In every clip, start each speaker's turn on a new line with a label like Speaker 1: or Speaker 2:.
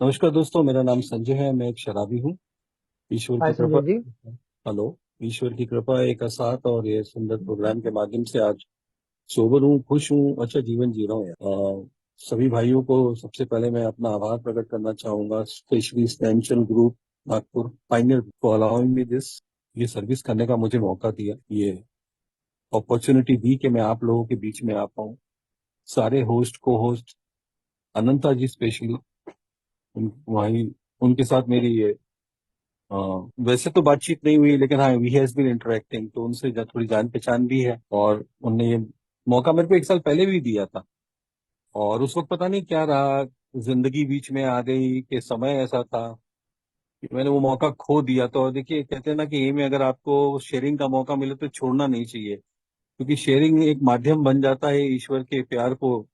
Speaker 1: नमस्कार दोस्तों, मेरा नाम संजय है। मैं एक शराबी हूँ। ईश्वर
Speaker 2: हाय
Speaker 1: की कृपा।
Speaker 2: संजय जी।
Speaker 1: हेलो। ईश्वर की कृपा एक साथ और ये सुंदर प्रोग्राम के माध्यम से आज सोबर हूँ, खुश हूँ, अच्छा जीवन जी रहा हूँ यार। सभी भाइयों को सबसे पहले मैं अपना आभार प्रकट करना चाहूंगा, स्पेशली स्टेंशल group Nagpur pioneer for allowing me this, ये सर्विस करने का मुझे मौका दिया, ये अपॉर्चुनिटी दी कि मैं आप लोगों के बीच में आ पाऊँ। सारे होस्ट को होस्ट अनंता जी स्पेशली, वहीं उनके साथ मेरी ये वैसे तो बातचीत नहीं हुई, लेकिन हाँ वी हैज बीन इंटरेक्टिंग, तो उनसे थोड़ी जान पहचान भी है। और उनने ये मौका मेरे को एक साल पहले भी दिया था, और उस वक्त पता नहीं क्या रहा, जिंदगी बीच में आ गई कि समय ऐसा था कि मैंने वो मौका खो दिया। तो देखिए, कहते हैं ना कि एम में अगर आपको शेयरिंग का मौका मिले तो छोड़ना नहीं चाहिए, क्योंकि शेयरिंग एक माध्यम बन जाता है ईश्वर के प्यार को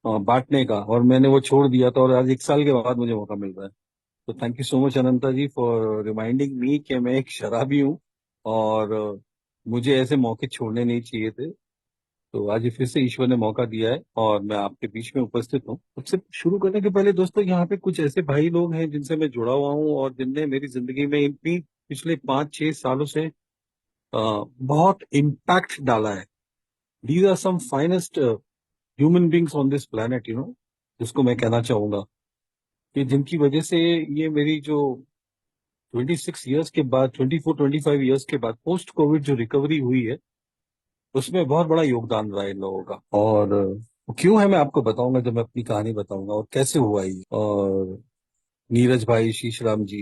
Speaker 1: बांटने का। और मैंने वो छोड़ दिया था, और आज एक साल के बाद मुझे मौका मिल रहा है। तो thank you so much Ananta ji for reminding me कि मैं एक शराबी हूँ, और मुझे ऐसे मौके छोड़ने नहीं चाहिए थे। तो आज फिर से ईश्वर ने मौका दिया है और मैं आपके बीच में उपस्थित हूँ। सबसे शुरू करने के पहले दोस्तों, यहाँ पे कुछ ऐसे भाई लोग हैं जिनसे मैं जुड़ा हुआ हूँ और जिनने मेरी जिंदगी में इतनी पिछले 5-6 सालों से बहुत इम्पैक्ट डाला है। These are some finest human beings on this planet, जिसको मैं कहना चाहूंगा कि जिनकी वजह से ये मेरी जो 26 ईयर्स के बाद, 24-25 ईयर्स के बाद पोस्ट कोविड जो रिकवरी हुई है, उसमें बहुत बड़ा योगदान रहा है इन लोगों का। और वो क्यों है मैं आपको बताऊंगा जब मैं अपनी कहानी बताऊंगा और कैसे हुआ ये। और नीरज भाई, शीश राम जी,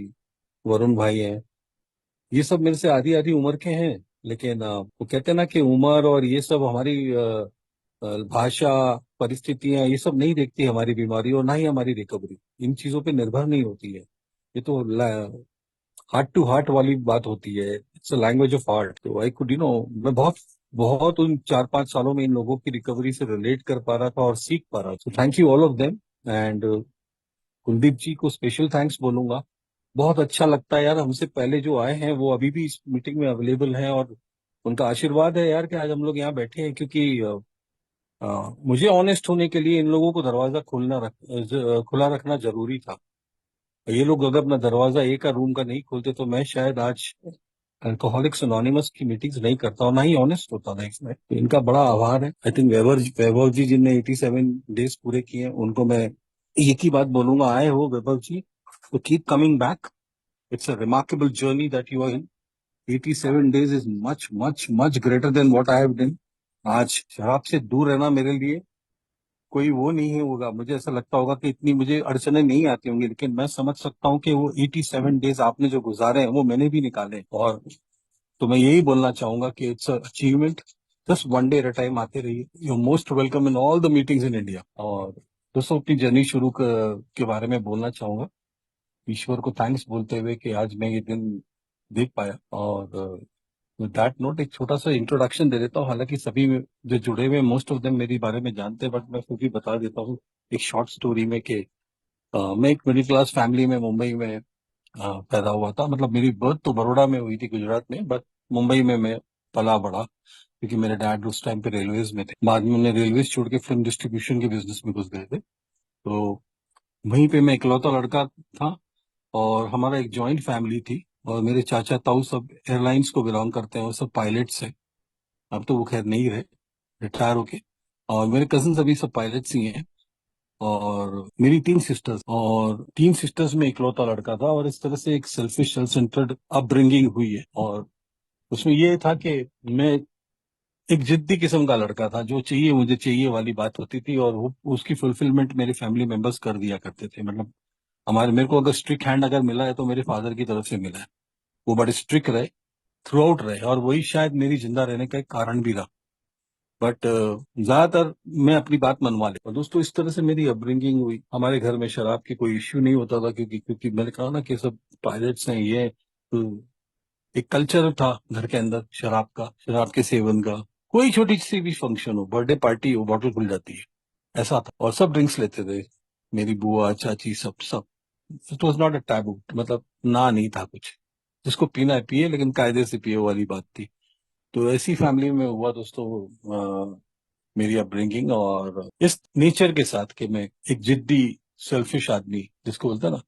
Speaker 1: वरुण भाई हैं, ये सब मेरे से आधी आधी उम्र के हैं। लेकिन वो कहते हैं ना कि उम्र और ये सब हमारी भाषा, परिस्थितियां, ये सब नहीं देखती हमारी बीमारी और ना ही हमारी रिकवरी, इन चीजों पे निर्भर नहीं होती है। ये तो हार्ट टू हार्ट वाली बात होती है, it's a language of heart. तो आई कुड मैं बहुत बहुत उन 4-5 सालों में इन लोगों की रिकवरी से रिलेट कर पा रहा था और सीख पा रहा था। Thank you all of them. And Kuldeep ji को स्पेशल थैंक्स बोलूंगा। बहुत अच्छा लगता है यार, हमसे पहले जो आए हैं वो अभी भी इस मीटिंग में अवेलेबल हैं, और उनका आशीर्वाद है यार कि आज हम लोग यहाँ बैठे हैं। क्योंकि मुझे ऑनेस्ट होने के लिए इन लोगों को दरवाजा खुला रखना जरूरी था। ये लोग अगर अपना दरवाजा एक का रूम का नहीं खोलते तो मैं शायद आज अल्कोहलिक्स अनोनिमस की मीटिंग्स नहीं करता और ना ही ऑनेस्ट होता था इसमें। तो इनका बड़ा आभार है। आई थिंक वैभव वैभव जी जिनने 87 डेज पूरे किए हैं, उनको मैं एक ही बात बोलूंगा, आए हो वैभव जी तो keep coming back. It's a remarkable journey that you are in. 87 days is much much much greater than what I have done. आज शराब से दूर रहना मेरे लिए कोई वो नहीं होगा, मुझे ऐसा लगता होगा कि इतनी मुझे अड़चने नहीं आती होंगी, लेकिन मैं समझ सकता हूँ कि वो 87 डेज आपने जो गुजारे हैं वो मैंने भी निकाले। और तो मैं यही बोलना चाहूंगा कि it's achievement, just one day at a time आते रहिए। You most welcome in all the meetings in India. और दोस्तों, अपनी जर्नी के बारे में बोलना चाहूंगा, ईश्वर को थैंक्स बोलते हुए कि आज मैं ये दिन देख पाया। और दैट नोट एक छोटा सा इंट्रोडक्शन दे देता हूँ। हालांकि सभी जो जुड़े हुए मोस्ट ऑफ देम मेरे बारे में जानते हैं, बट मैं फिर भी बता देता हूँ एक शॉर्ट स्टोरी में कि मैं एक मिडिल क्लास फैमिली में मुंबई में पैदा हुआ था। मतलब मेरी बर्थ तो बड़ौदा में हुई थी, गुजरात में, बट मुंबई में मैं पला बड़ा, क्योंकि मेरे डैड उस टाइम पे रेलवेज में थे। बाद में उन्हें रेलवेज छोड़ के फिल्म डिस्ट्रीब्यूशन के बिजनेस में घुस गए थे। तो वहीं पे मैं इकलौता लड़का था, और हमारा एक जॉइंट फैमिली थी। और मेरे चाचा ताऊ सब एयरलाइंस को बिलोंग करते हैं, वो सब पायलट्स हैं। अब तो वो खैर नहीं रहे, रिटायर होके। और मेरे कजिन अभी सब पायलट्स ही हैं। और मेरी 3 सिस्टर्स, और 3 सिस्टर्स में इकलौता लड़का था, और इस तरह से एक सेल्फिश सेल्फ सेंटर्ड अपब्रिंगिंग हुई है। और उसमें ये था कि मैं एक जिद्दी किस्म का लड़का था, जो चाहिए मुझे चाहिए वाली बात होती थी, और वो उसकी फुलफिलमेंट मेरे फैमिली मेंबर्स कर दिया करते थे। मतलब मेरे को अगर स्ट्रिक्ट हैंड अगर मिला है तो मेरे फादर की तरफ से मिला है। वो बड़े स्ट्रिक्ट रहे, थ्रू आउट रहे, और वही शायद मेरी जिंदा रहने का एक कारण भी रहा। बट ज्यादातर मैं अपनी बात मनवा लेता हूँ। दोस्तों, इस तरह से मेरी अपब्रिंगिंग हुई। हमारे घर में शराब की कोई इश्यू नहीं होता था, क्योंकि क्योंकि मैंने कहा ना कि सब पायलट्स हैं ये। तो एक कल्चर था घर के अंदर शराब का, शराब के सेवन का। कोई छोटी सी भी फंक्शन हो, बर्थडे पार्टी हो, बॉटल खुल जाती है, ऐसा था। और सब ड्रिंक्स लेते थे, मेरी बुआ चाची सब सब। It was not a taboo, मतलब ना नहीं था कुछ। जिसको पीना है पिए, लेकिन कायदे से पिए वाली बात थी। तो ऐसी फैमिली में हुआ दोस्तों मेरी अपब्रिंगिंग। और इस नेचर के साथ कि मैं एक जिद्दी सेल्फिश आदमी जिसको बोलते हैं ना।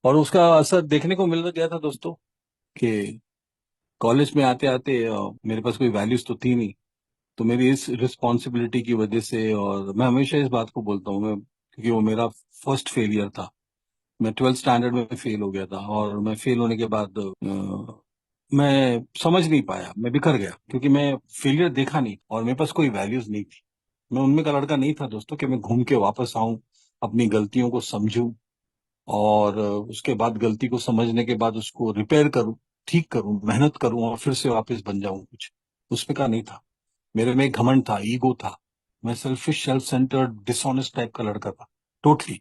Speaker 1: और उसका असर देखने को मिल गया था दोस्तों कि कॉलेज में आते आते मेरे पास कोई वैल्यूज तो थी नहीं। तो मेरी इस रिस्पॉन्सिबिलिटी की वजह से, और मैं हमेशा इस बात को बोलता हूँ मैं, क्योंकि वो मेरा फर्स्ट फेलियर था। मैं 12th स्टैंडर्ड में फेल हो गया था, और मैं फेल होने के बाद मैं समझ नहीं पाया, मैं बिखर गया, क्योंकि मैं फेलियर देखा नहीं और मेरे पास कोई वैल्यूज नहीं थी। मैं उनमें का लड़का नहीं था दोस्तों कि मैं घूम के वापस आऊं, अपनी गलतियों को समझूं, और उसके बाद गलती को समझने के बाद उसको रिपेयर करूं, ठीक करूं, मेहनत करूं और फिर से वापस बन जाऊं कुछ। उसमें का नहीं था। मेरे में एक घमंड था, ईगो था। मैं selfish, self centred, dishonest type का लड़का था, टोटली।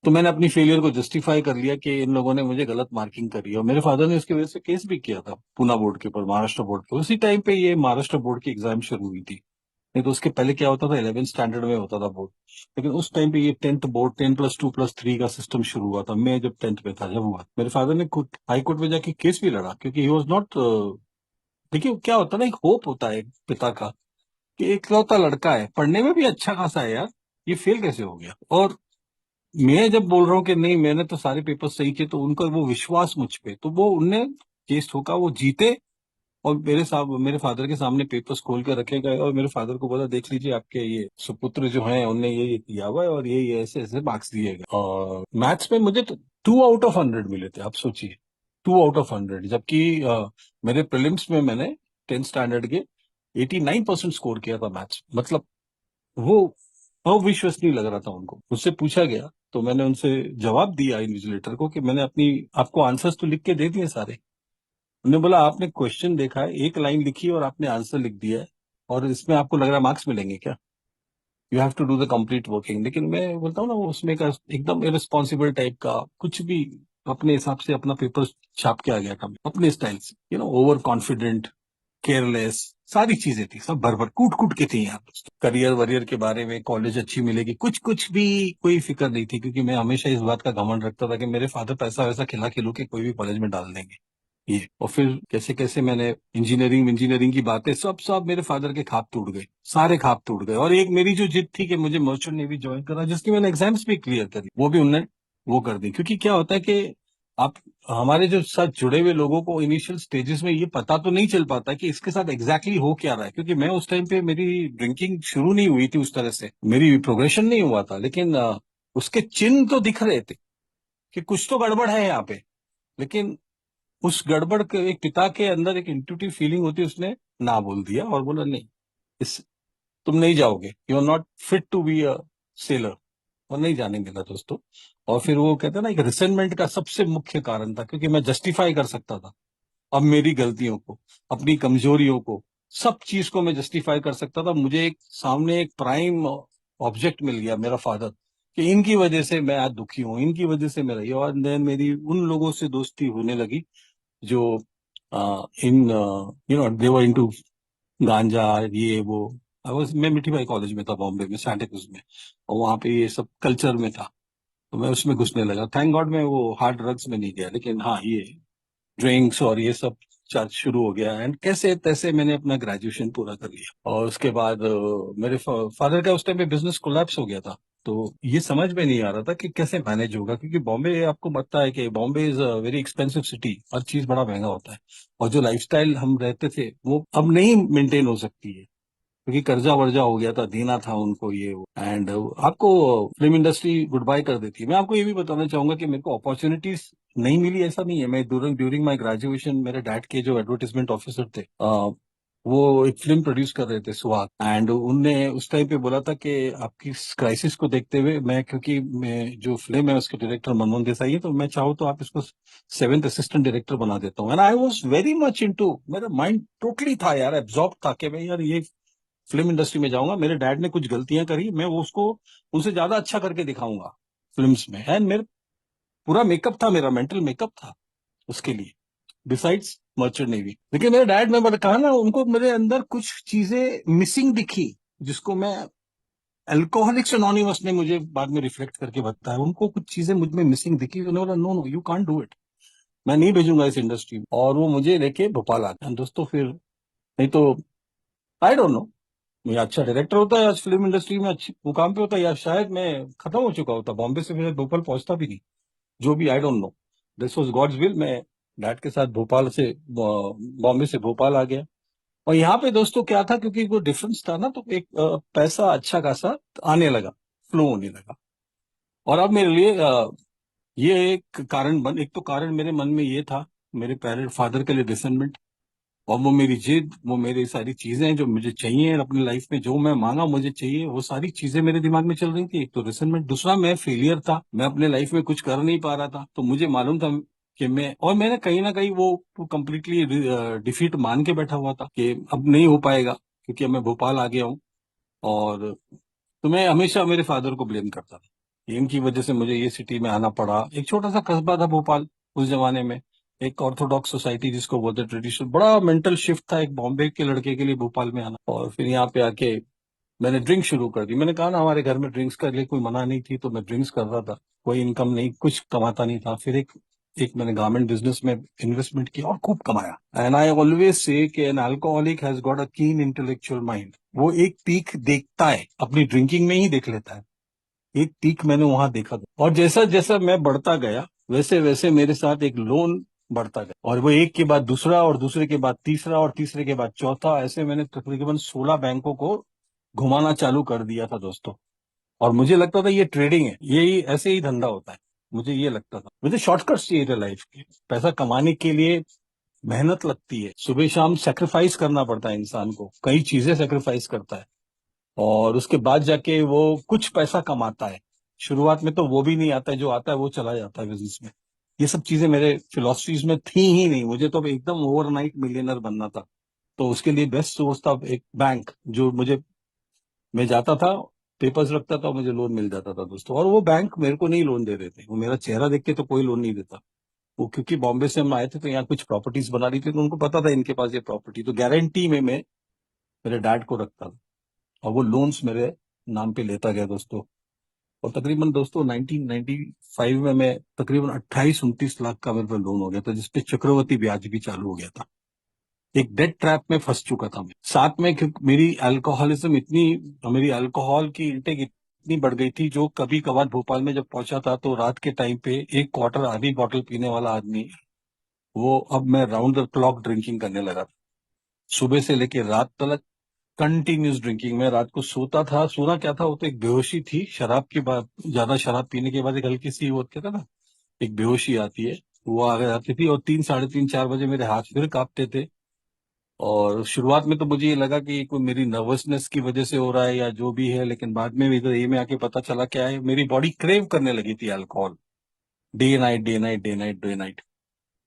Speaker 1: तो मैंने अपनी फेलियर को जस्टिफाई कर लिया कि इन लोगों ने मुझे गलत मार्किंग करी है, और मेरे फादर ने इसकी वजह से केस भी किया था पूना बोर्ड के ऊपर, महाराष्ट्र बोर्ड के। उसी टाइम पे ये महाराष्ट्र बोर्ड की एग्जाम शुरू हुई थी। नहीं तो उसके पहले क्या होता था, 11th स्टैंडर्ड में होता था बोर्ड। लेकिन उस टाइम पे ये 10th बोर्ड, 10+2+3 का सिस्टम शुरू हुआ था। मैं जब 10th में था, जब हुआ, मेरे फादर ने हाई कोर्ट में जाके केस भी लड़ा, क्योंकि ही वॉज नॉट। देखिए क्या होता है ना, एक होप होता है एक पिता का कि एकलौता लड़का है, पढ़ने में भी अच्छा खासा है यार, ये फेल कैसे हो गया। और मैं जब बोल रहा हूँ कि नहीं मैंने तो सारे पेपर सही किए, तो उनका वो विश्वास मुझ पे, तो वो उनने केस ठोका, वो जीते। और मेरे फादर के सामने पेपर्स खोल के रखे गए, और मेरे फादर को बोला, देख लीजिए आपके ये सुपुत्र जो हैं उनने ये किया हुआ है, और ये ऐसे ऐसे मार्क्स दिए गए। और मैथ्स में मुझे तो 2 आउट ऑफ 100 मिले थे, आप सोचिए। 2 आउट ऑफ 100, जबकि मेरे प्रीलिम्स में मैंने 10th स्टैंडर्ड के 89% स्कोर किया था मैथ्स। मतलब वो अविश्वसनीय लग रहा था उनको। मुझसे पूछा गया तो मैंने उनसे जवाब दिया इन्विजिलेटर को कि मैंने अपनी आपको आंसर्स तो लिख के दे दिए सारे। उन्होंने बोला, आपने क्वेश्चन देखा है, एक लाइन लिखी है और आपने आंसर लिख दिया है, और इसमें आपको लग रहा है मार्क्स मिलेंगे क्या? You have to do the complete working. लेकिन मैं बोलता हूँ ना, वो उसमें का एकदम इरेस्पॉन्सिबल टाइप का कुछ भी, अपने हिसाब से अपना पेपर छाप के आ गया था, अपने स्टाइल से, ओवर कॉन्फिडेंट, केयरलेस। सारी चीजें थी, सब भर भर कूट कूट के थी यहाँ पे। करियर वरियर के बारे में, कॉलेज अच्छी मिलेगी, कुछ कुछ भी कोई फिक्र नहीं थी, क्योंकि मैं हमेशा इस बात का घमंड रखता था कि मेरे फादर पैसा वैसा खिला खिलू के कोई भी कॉलेज में डाल देंगे ये। और फिर कैसे कैसे मैंने इंजीनियरिंग इंजीनियरिंग की बातें, सब सब मेरे फादर के खाप टूट गए, सारे खाप टूट गए। और एक मेरी जो जिद थी कि मुझे मर्चेंट नेवी ज्वाइन करा, जिसकी मैंने एग्जाम्स भी क्लियर करी, वो भी उनने वो कर दी। क्योंकि क्या होता है कि आप, हमारे जो साथ जुड़े हुए लोगों को इनिशियल स्टेजेस में ये पता तो नहीं चल पाता कि इसके साथ एग्जैक्टली हो क्या रहा है। क्योंकि मैं उस टाइम पे, मेरी ड्रिंकिंग शुरू नहीं हुई थी उस तरह से, मेरी प्रोग्रेशन नहीं हुआ था, लेकिन उसके चिन्ह तो दिख रहे थे कि कुछ तो गड़बड़ है यहाँ पे। लेकिन उस गड़बड़ के, एक पिता के अंदर एक इंट्यूटिव फीलिंग होती है, उसने ना बोल दिया और बोला, नहीं, इस तुम नहीं जाओगे, you are not fit to be a seller. और नहीं जाने मिला दोस्तों। और फिर वो कहते हैं ना, एक रिसेंटमेंट का सबसे मुख्य कारण था, क्योंकि मैं जस्टिफाई कर सकता था अब मेरी गलतियों को, अपनी कमजोरियों को, सब चीज को मैं जस्टिफाई कर सकता था। मुझे एक सामने एक प्राइम ऑब्जेक्ट मिल गया, मेरा फादर, कि इनकी वजह से मैं आज दुखी हूँ, इनकी वजह से मेरा ये। और देन मेरी उन लोगों से दोस्ती होने लगी जो इन दे वर इनटू गांजा, ये वो। मैं मिठी भाई कॉलेज में था, बॉम्बे में, सैंटिक्रूज में, और वहां पे ये सब कल्चर में था। तो मैं उसमें घुसने लगा। थैंक गॉड मैं वो हार्ड ड्रग्स में नहीं गया, लेकिन हाँ, ये ड्रिंक्स और ये सब चर्च शुरू हो गया। एंड कैसे तैसे मैंने अपना ग्रेजुएशन पूरा कर लिया। और उसके बाद मेरे फादर का उस टाइम पे बिजनेस कोलैप्स हो गया था। तो ये समझ में नहीं आ रहा था कि कैसे मैनेज होगा, क्योंकि बॉम्बे, आपको पता है कि Bombay is a very expensive city, हर चीज बड़ा महंगा होता है। और जो लाइफस्टाइल हम रहते थे, वो अब नहीं मेंटेन हो सकती है, क्योंकि कर्जा वर्जा हो गया था, देना था उनको ये। एंड आपको फिल्म इंडस्ट्री गुड बाय कर देती है। मैं आपको ये भी बताना चाहूंगा कि मेरे को अपॉर्चुनिटीज नहीं मिली, ऐसा नहीं है। मैं ड्यूरिंग ड्यूरिंग माय ग्रेजुएशन, मेरे डैड के जो एडवर्टाइजमेंट ऑफिसर थे, वो एक फिल्म प्रोड्यूस कर रहे थे, सुहाग। एंड उनने उस टाइम पे बोला था कि आपकी क्राइसिस को देखते हुए, मैं, क्योंकि मैं जो फिल्म है उसके डायरेक्टर मनमोहन देसाई है, तो मैं चाहूँ तो आप इसको 7th असिस्टेंट डायरेक्टर बना देता हूँ। And I was very much into, मेरा माइंड टोटली था यार, एब्जॉर्ब था कि मैं यार ये फिल्म इंडस्ट्री में जाऊंगा। मेरे डैड ने कुछ गलतियां करी, मैं वो उसको उनसे ज्यादा अच्छा करके दिखाऊंगा फिल्म्स में। एंड मेरा पूरा मेकअप था, मेरा मेंटल मेकअप था उसके लिए, बिसाइड्स मर्चेंट नेवी। लेकिन मेरे डैड, ने मैंने कहा ना, उनको मेरे अंदर कुछ चीजें मिसिंग दिखी, जिसको मैं, अल्कोहलिक्स एनोनिमस ने मुझे बाद में रिफ्लेक्ट करके बताया, उनको कुछ चीजें मुझ में मिसिंग दिखी। उन्होंने बोला, no no, you can't do it, मैं नहीं भेजूंगा इस इंडस्ट्री में। और वो मुझे लेके भोपाल आ गया दोस्तों। फिर नहीं तो, आई डोंट नो, या अच्छा डायरेक्टर होता है आज फिल्म इंडस्ट्री में, अच्छी मुकाम पे होता है, या शायद मैं खत्म हो चुका होता, बॉम्बे से मेरे भोपाल पहुंचता भी नहीं। जो भी, I don't know, this was God's will. मैं डैड के साथ भोपाल से बॉम्बे से भोपाल आ गया। और यहाँ पे दोस्तों क्या था, क्योंकि वो डिफरेंस था ना, तो एक पैसा अच्छा खासा आने लगा, फ्लो होने लगा। और अब मेरे लिए ये एक कारण बन, एक तो कारण मेरे मन में ये था, मेरे पेरेंट फादर के लिए रिसेंटमेंट, और वो मेरी जिद, वो मेरी सारी चीजें जो मुझे चाहिए अपनी लाइफ में, जो मैं मांगा मुझे चाहिए, वो सारी चीजें मेरे दिमाग में चल रही थी। एक तो रिसेंटमेंट, दूसरा मैं फेलियर था, मैं अपने लाइफ में कुछ कर नहीं पा रहा था, तो मुझे मालूम था कि मैं, और मैंने कहीं ना कहीं वो कंप्लीटली डिफीट मान के बैठा हुआ था कि अब नहीं हो पाएगा, क्योंकि अब मैं भोपाल आ गया हूँ। और तो मैं हमेशा मेरे फादर को ब्लेम करता था कि इनकी वजह से मुझे ये सिटी में आना पड़ा। एक छोटा सा कस्बा था भोपाल उस जमाने में, एक ऑर्थोडॉक्स सोसाइटी जिसको बोलते, ट्रेडिशनल, बड़ा मेंटल शिफ्ट था एक बॉम्बे के लड़के के लिए भोपाल में आना। और फिर यहाँ पे आके मैंने ड्रिंक शुरू कर दी। मैंने कहा ना, हमारे घर में ड्रिंक्स के लिए कोई मना नहीं थी, तो मैं ड्रिंक्स कर रहा था। कोई इनकम नहीं, कुछ कमाता नहीं था। फिर एक एक मैंने गारमेंट बिजनेस में इन्वेस्टमेंट किया और खूब कमाया। एंड आई ऑलवेज से कि an alcoholic has got a कीन इंटेलेक्चुअल माइंड। वो एक पीक देखता है, अपनी ड्रिंकिंग में ही देख लेता है। एक पीक मैंने वहां देखा था। और जैसा जैसा मैं बढ़ता गया, वैसे वैसे मेरे साथ एक लोन बढ़ता गया, और वो एक के बाद दूसरा, और दूसरे के बाद तीसरा, और तीसरे के बाद चौथा, ऐसे मैंने तकरीबन 16 बैंकों को घुमाना चालू कर दिया था दोस्तों। और मुझे लगता था ये ट्रेडिंग है, यही ऐसे ही धंधा होता है। मुझे ये लगता था, मुझे शॉर्टकट्स चाहिए थे लाइफ के। पैसा कमाने के लिए मेहनत लगती है, सुबह शाम सेक्रीफाइस करना पड़ता है इंसान को, कई चीजें सेक्रीफाइस करता है, और उसके बाद जाके वो कुछ पैसा कमाता है। शुरुआत में तो वो भी नहीं आता है, जो आता है वो चला जाता है बिजनेस में। ये सब चीजें मेरे फिलोसफीज में थी ही नहीं। मुझे तो एकदम ओवरनाइट मिलियनर बनना था। तो उसके लिए बेस्ट सोर्स था एक बैंक, जो मुझे, मैं जाता था, पेपर्स रखता था, मुझे लोन मिल जाता था दोस्तों। और वो बैंक मेरे को नहीं लोन दे रहे थे, वो मेरा चेहरा देख के तो कोई लोन नहीं देता। वो क्योंकि बॉम्बे से हम आए थे, तो यहाँ कुछ प्रॉपर्टीज बना रही थी, तो उनको पता था इनके पास ये प्रॉपर्टी, तो गारंटी में मैं मेरे डैड को रखता था, और वो लोन्स मेरे नाम पे लेता गया दोस्तों। और तकरीबन दोस्तों 1995 में मैं तकरीबन 28-29 लाख का मेरे पे लोन हो गया था, जिसपे चक्रवृद्धि ब्याज भी चालू हो गया था। एक डेट ट्रैप में फंस चुका था मैं। साथ में क्योंकि मेरी अल्कोहलिज्म इतनी, मेरी अल्कोहल की इंटेक इतनी बढ़ गई थी, जो कभी कभार भोपाल में जब पहुंचा था, तो रात के टाइम पे एक क्वार्टर आधी बॉटल पीने वाला आदमी, वो अब मैं राउंड द क्लॉक ड्रिंकिंग करने लगा था। सुबह से लेके रात तक कंटिन्यूस ड्रिंकिंग में। रात को सोता था, सोना क्या था, वो तो एक बेहोशी थी शराब के बाद, ज्यादा शराब पीने के बाद एक हल्की सी वो कहता ना, एक बेहोशी आती है, वो आ गई आती थी। और 3, 3:30, 4 बजे मेरे हाथ फिर कांपते थे। और शुरुआत में तो मुझे ये लगा कि कोई मेरी नर्वसनेस की वजह से हो रहा है या जो भी है, लेकिन बाद में इधर ये में आके पता चला क्या है, मेरी बॉडी क्रेव करने लगी थी alcohol, day night day night day night day night.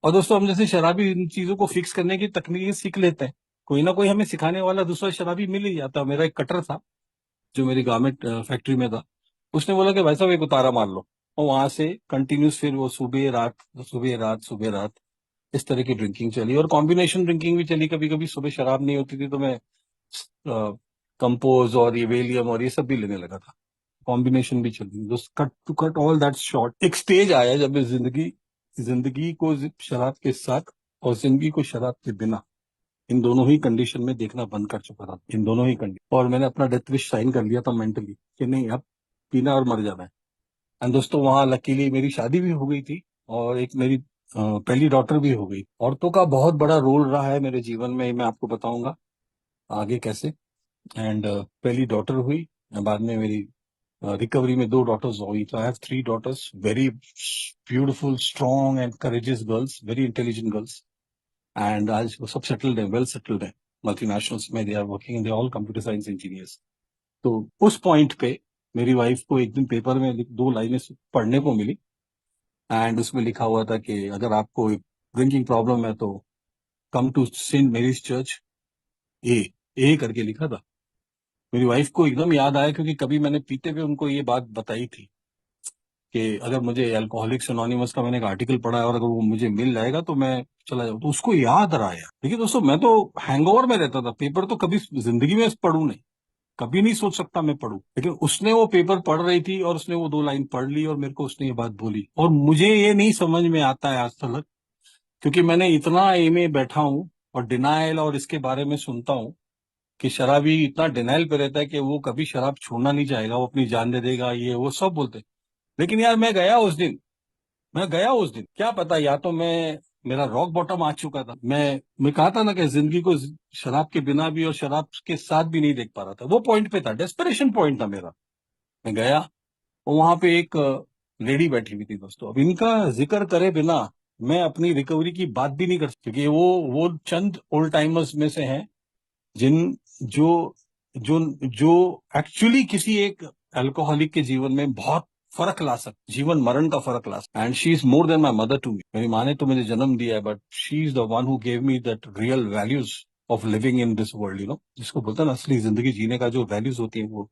Speaker 1: और दोस्तों, हम जैसे शराबी इन चीजों को फिक्स करने की तकनीक सीख लेते हैं, कोई ना कोई हमें सिखाने वाला दूसरा शराबी मिल ही जाता। मेरा एक कटर था जो मेरी गारमेंट फैक्ट्री में था, उसने बोला कि भाई साहब एक उतारा मार लो। और वहां से कंटिन्यूस फिर वो सुबह रात, सुबह रात, सुबह रात, इस तरह की ड्रिंकिंग चली। और कॉम्बिनेशन ड्रिंकिंग भी चली, कभी कभी सुबह शराब नहीं होती थी तो मैं कंपोज और ये वेलियम और ये सब भी लेने लगा था। कॉम्बिनेशन भी चली। Just cut to cut all that short, एक स्टेज आया जब मैं जिंदगी जिंदगी को शराब के साथ और जिंदगी को शराब के बिना, इन दोनों ही कंडीशन में देखना बंद कर चुका था, इन दोनों ही कंडीशन। और मैंने अपना डेथ विश साइन कर लिया था मेंटली कि नहीं, अब पीना और मर जाना है। एंड दोस्तों, वहां लकीली मेरी शादी भी हो गई थी, और एक मेरी पहली डॉटर भी हो गई। औरतों का बहुत बड़ा रोल रहा है मेरे जीवन में, मैं आपको बताऊंगा आगे कैसे। एंड पहली डॉटर हुई, बाद में मेरी रिकवरी में दो डॉटर्स हुई। तो I have 3 daughters, very beautiful, strong and courageous girls, very intelligent girls. And आज वो सब सेटल्ड है, वेल सेटल्ड है, मल्टीनेशनल्स में they are working, they all computer science engineers. तो उस पॉइंट पे मेरी वाइफ को एक दिन पेपर में 2 लाइनें पढ़ने को मिली, एंड उसमें लिखा हुआ था कि अगर आपको ड्रिंकिंग प्रॉब्लम है तो come to Saint Mary's church, A A करके लिखा था। मेरी वाइफ को एकदम याद आया, क्योंकि कभी मैंने पीते हुए उनको ये बात बताई थी कि अगर मुझे अल्कोहलिक्स एनोनिमस का मैंने एक आर्टिकल पढ़ा है और अगर वो मुझे मिल जाएगा तो मैं चला जाऊँ, तो उसको याद रहा यार। देखिए दोस्तों, मैं तो हैंगओवर में रहता था, पेपर तो कभी जिंदगी में पढ़ू नहीं, कभी नहीं सोच सकता मैं पढूं। लेकिन उसने वो पेपर पढ़ रही थी और उसने वो 2 लाइन पढ़ ली, और मेरे को उसने ये बात बोली, और मुझे ये नहीं समझ में आता है आज तक, क्योंकि मैंने इतना ए में बैठा हूं और डिनायल और इसके बारे में सुनता हूं कि शराबी इतना डिनाइल पे रहता है कि वो कभी शराब छोड़ना नहीं चाहेगा, वो अपनी जान दे देगा, ये वो सब बोलते हैं। लेकिन यार मैं गया उस दिन क्या पता, या तो मैं मेरा रॉक बॉटम आ चुका था, मैं कहा था ना कि जिंदगी को शराब के बिना भी और शराब के साथ भी नहीं देख पा रहा था, वो पॉइंट पे था, डेस्परेशन पॉइंट था मेरा। मैं गया और वहां पे एक लेडी बैठी हुई थी दोस्तों। अब इनका जिक्र करे बिना मैं अपनी रिकवरी की बात भी नहीं कर सकती, क्योंकि वो चंद ओल्ड टाइमर्स में से हैं जिन जो जो जो एक्चुअली किसी एक अल्कोहलिक के जीवन में बहुत फर्क ला सकते, जीवन मरण का फर्क ला सकते। And she is more than my mother to me. मेरी माँ ने तो मुझे जन्म दिया है, but she is the one who gave me that real values of living in this world, जिसको बोलते हैं ना असली जिंदगी जीने का जो वैल्यूज होती है, वो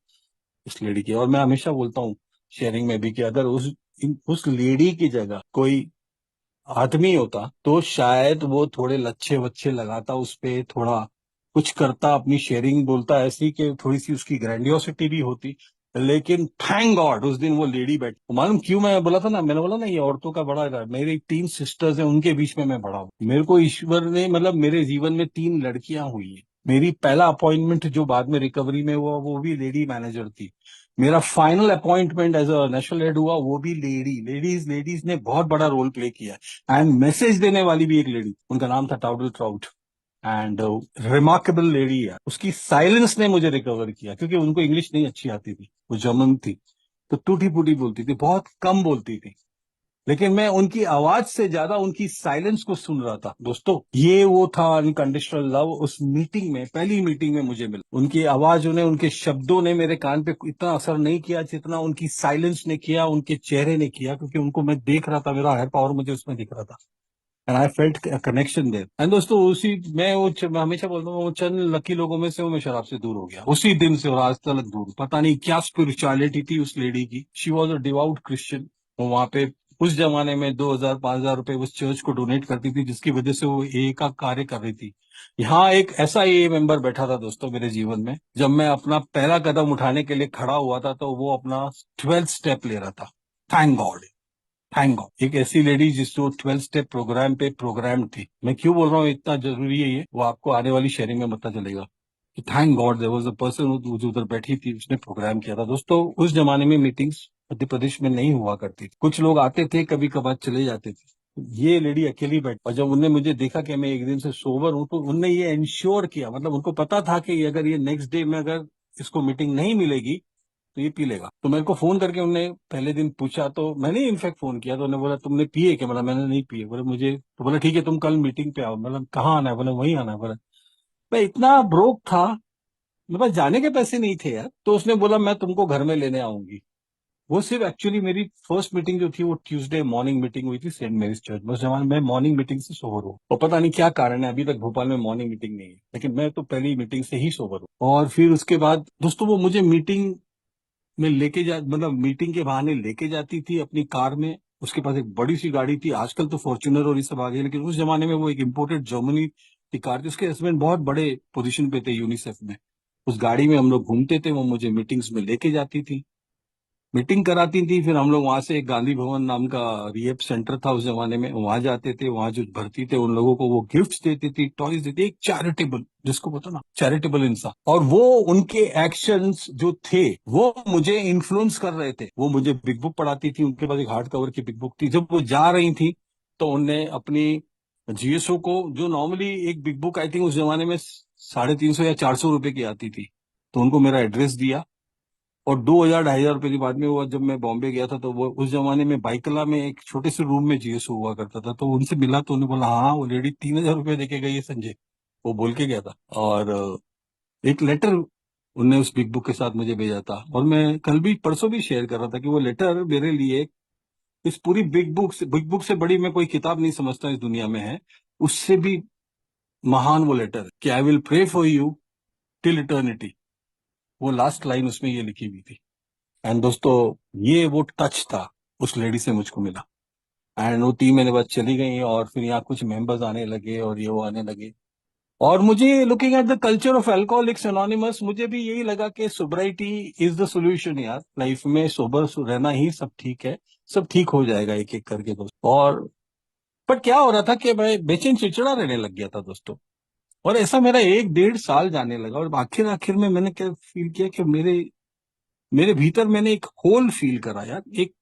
Speaker 1: उस लेडी की। और मैं हमेशा बोलता हूँ शेयरिंग में भी कि अगर उस लेडी की जगह कोई आदमी होता तो शायद वो थोड़े लच्छे वच्छे लगाता, उस पे थोड़ा कुछ करता, अपनी शेयरिंग बोलता ऐसी कि थोड़ी सी उसकी ग्रैंडियोसिटी भी होती। लेकिन थैंक गॉड उस दिन वो लेडी बैठी। मालूम क्यों मैं बोला था ना, मैंने बोला ना ये औरतों का बड़ा है। मेरी 3 सिस्टर्स हैं, उनके बीच में मैं बड़ा हूँ। मेरे को ईश्वर ने मतलब मेरे जीवन में 3 लड़कियां हुई है। मेरी पहला अपॉइंटमेंट जो बाद में रिकवरी में हुआ वो भी लेडी मैनेजर थी। मेरा final appointment as a national head हुआ वो भी लेडीज लेडीज ने बहुत बड़ा रोल प्ले किया। एंड मैसेज देने वाली भी एक लेडी, उनका नाम था टाउडल ट्राउट। एंड रिमार्केबल लेडी है, उसकी साइलेंस ने मुझे रिकवर किया, क्योंकि उनको इंग्लिश नहीं अच्छी आती थी, वो जर्मन थी, तो टूटी फूटी बोलती थी, बहुत कम बोलती थी। लेकिन मैं उनकी आवाज से ज्यादा उनकी साइलेंस को सुन रहा था दोस्तों। ये वो था अनकंडीशनल लव। उस मीटिंग में, पहली मीटिंग में मुझे मिला। उनकी आवाजों ने, उनके शब्दों ने मेरे कान पे इतना असर नहीं किया जितना उनकी साइलेंस ने किया, उनके चेहरे ने किया, क्योंकि उनको मैं देख रहा था, मेरा हायर पावर मुझे उसमें दिख रहा था। And I felt connection there. And दोस्तों उसी मैं मैं हमेशा बोलता हूँ वो चंद लकी लोगों में से हूँ, मैं शराब से दूर हो गया उसी दिन से, और आज तक दूर हूँ। पता नहीं क्या स्पिरिचुअलिटी थी उस लेडी की। She was a devout Christian. वो वहां पे उस जमाने में 2,000 5,000 रुपए उस चर्च को डोनेट करती थी, जिसकी वजह से वो ए का कार्य कर रही थी। यहाँ एक ऐसा ए मेंबर बैठा था दोस्तों मेरे जीवन में, जब मैं अपना पहला कदम उठाने के लिए खड़ा हुआ था, तो वो अपना 12th स्टेप ले रहा था। Thank God. थैंक गॉड एक ऐसी लेडी जिस जो 12 स्टेप प्रोग्राम पे प्रोग्राम थी। मैं क्यों बोल रहा हूँ इतना जरूरी है ये, वो आपको आने वाली शेयरिंग में पता चलेगा कि thank God there was a person जो उधर बैठी थी, उसने प्रोग्राम किया था। दोस्तों उस जमाने में मीटिंग्स मध्य प्रदेश में नहीं हुआ करती थी, कुछ लोग आते थे, कभी कभार चले जाते थे। ये लेडी अकेली बैठी, और जब उनने मुझे देखा कि मैं एक दिन से सोबर हूं, तो उनने ये इंश्योर किया, मतलब उनको पता था कि अगर ये नेक्स्ट डे में अगर इसको मीटिंग नहीं मिलेगी तो ये पी लेगा। तो मेरे को फोन करके उन्होंने पहले दिन पूछा, तो मैंने इनफैक्ट फोन किया, तो उन्होंने बोला तुमने पिए क्या? बोला मैंने नहीं पिए। बोले मुझे, तो बोला ठीक है तुम कल मीटिंग पे आओ। मतलब कहाँ आना है? बोले वहीं आना है। बोला मैं इतना ब्रोक था, मेरे पास जाने के पैसे नहीं थे यार। तो उसने बोला मैं तुमको घर में लेने आऊंगी। वो सिर्फ एक्चुअली मेरी फर्स्ट मीटिंग जो थी वो ट्यूसडे मॉर्निंग मीटिंग हुई थी सेंट मेरीज चर्च में। उस जमाने में मॉर्निंग मीटिंग से सोबर हूँ, और पता नहीं क्या कारण है अभी तक भोपाल में मॉर्निंग मीटिंग नहीं है, लेकिन मैं तो पहली मीटिंग से ही सोबर हूँ। और फिर उसके बाद दोस्तों वो मुझे मीटिंग में लेके जा मतलब मीटिंग के बहाने लेके जाती थी अपनी कार में। उसके पास एक बड़ी सी गाड़ी थी, आजकल तो फॉर्च्यूनर और ये सब आ गई, लेकिन उस जमाने में वो एक इम्पोर्टेड जर्मनी की कार थी। उसके हस्बैंड बहुत बड़े पोजीशन पे थे यूनिसेफ में। उस गाड़ी में हम लोग घूमते थे, वो मुझे मीटिंग्स में लेके जाती थी, मीटिंग कराती थी। फिर हम लोग वहां से एक गांधी भवन नाम का रिहेब सेंटर था उस जमाने में, वहां जाते थे। वहां जो भर्ती थे उन लोगों को वो गिफ्ट्स देती थी, टॉयज देती, एक चैरिटेबल, जिसको बोलते ना चैरिटेबल इंसान। और वो उनके एक्शंस जो थे वो मुझे इन्फ्लुएंस कर रहे थे। वो मुझे बिग बुक पढ़ाती थी, उनके पास एक हार्ड कवर की बिग बुक थी। जब वो जा रही थी तो उनने अपनी जीएसओ को, जो नॉर्मली एक बिग बुक आई थिंक उस जमाने में 350 या 400 रुपए की आती थी, तो उनको मेरा एड्रेस दिया। और 2,000 2,500 रुपए की बाद में हुआ, जब मैं बॉम्बे गया था, तो वो उस जमाने में बाइकला में एक छोटे से रूम में जीएसओ हुआ करता था, तो उनसे मिला तो उन्होंने बोला हाँ वो लेडी 3,000 रुपए देके गई है संजय, वो बोल के गया था। और एक लेटर उनने उस बिग बुक के साथ मुझे भेजा था, और मैं कल भी परसों भी शेयर कर रहा था कि वो लेटर मेरे लिए इस पूरी बिग बुक से बड़ी मैं कोई किताब नहीं समझता इस दुनिया में है, उससे भी महान वो लेटर है कि I will pray for you till eternity. वो लास्ट लाइन उसमें ये लिखी हुई थी। एंड दोस्तों ये वो टच था उस लेडी से मुझको मिला। एंड वो 3 महीने बाद चली गई, और फिर यहाँ कुछ मेंबर्स आने लगे और ये वो आने लगे। और मुझे looking at the culture of alcoholics anonymous, मुझे भी यही लगा कि सोब्राइटी इज द सोल्यूशन यार। लाइफ में सोबर रहना ही सब ठीक है, सब ठीक हो जाएगा एक एक करके दोस्त। और पर क्या हो रहा था कि मैं बेचैन चिड़चिड़ा रहने लग गया था दोस्तों। और ऐसा मेरा 1 डेढ़ साल जाने लगा, और आखिर आखिर में मैंने क्या फील किया कि मेरे मेरे भीतर मैंने एक होल फील करा यार, एक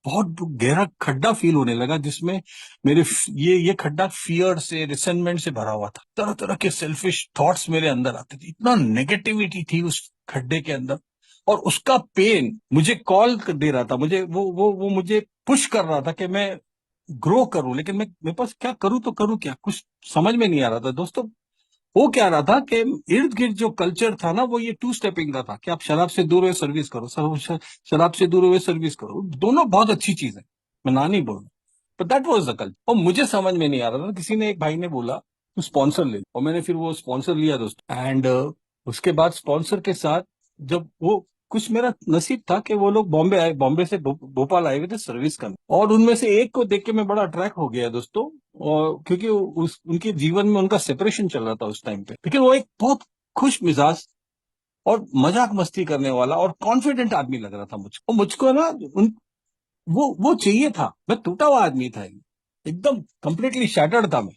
Speaker 1: बहुत गहरा खड्डा फील होने लगा, जिसमें ये खड्डा फियर से, रिसेंटमेंट से भरा हुआ था। तरह तरह के सेल्फिश थॉट्स मेरे अंदर आते थे, इतना नेगेटिविटी थी उस खड्डे के अंदर। और उसका पेन मुझे कॉल दे रहा था, मुझे वो मुझे पुश कर रहा था कि मैं ग्रो करूं, लेकिन मैं मेरे पास क्या करूं, तो करूं क्या, कुछ समझ में नहीं आ रहा था दोस्तों। वो क्या रहा था कि इर्द गिर्द जो कल्चर था ना, वो ये टू स्टेपिंग का था कि आप शराब से दूर हुए सर्विस करो, शराब से दूर हुए सर्विस करो, दोनों बहुत अच्छी चीज है, मैं ना नहीं बोल रहा, but that was the culture. और मुझे समझ में नहीं आ रहा था, किसी ने, एक भाई ने बोला तू स्पॉन्सर ले, और मैंने फिर वो स्पॉन्सर लिया दोस्तों। एंड उसके बाद स्पॉन्सर के साथ, जब वो, कुछ मेरा नसीब था कि वो लोग बॉम्बे आए, बॉम्बे से भोपाल आए हुए थे सर्विस करने, और उनमें से एक को देख के मैं बड़ा अट्रैक्ट हो गया दोस्तों। और क्योंकि उनके जीवन में उनका सेपरेशन चल रहा था उस टाइम पे, लेकिन वो एक बहुत खुश मिजाज और मजाक मस्ती करने वाला और कॉन्फिडेंट आदमी लग रहा था मुझको। और मुझको ना वो चाहिए था। मैं टूटा हुआ आदमी था, एकदम कंप्लीटली शैटर्ड था मैं।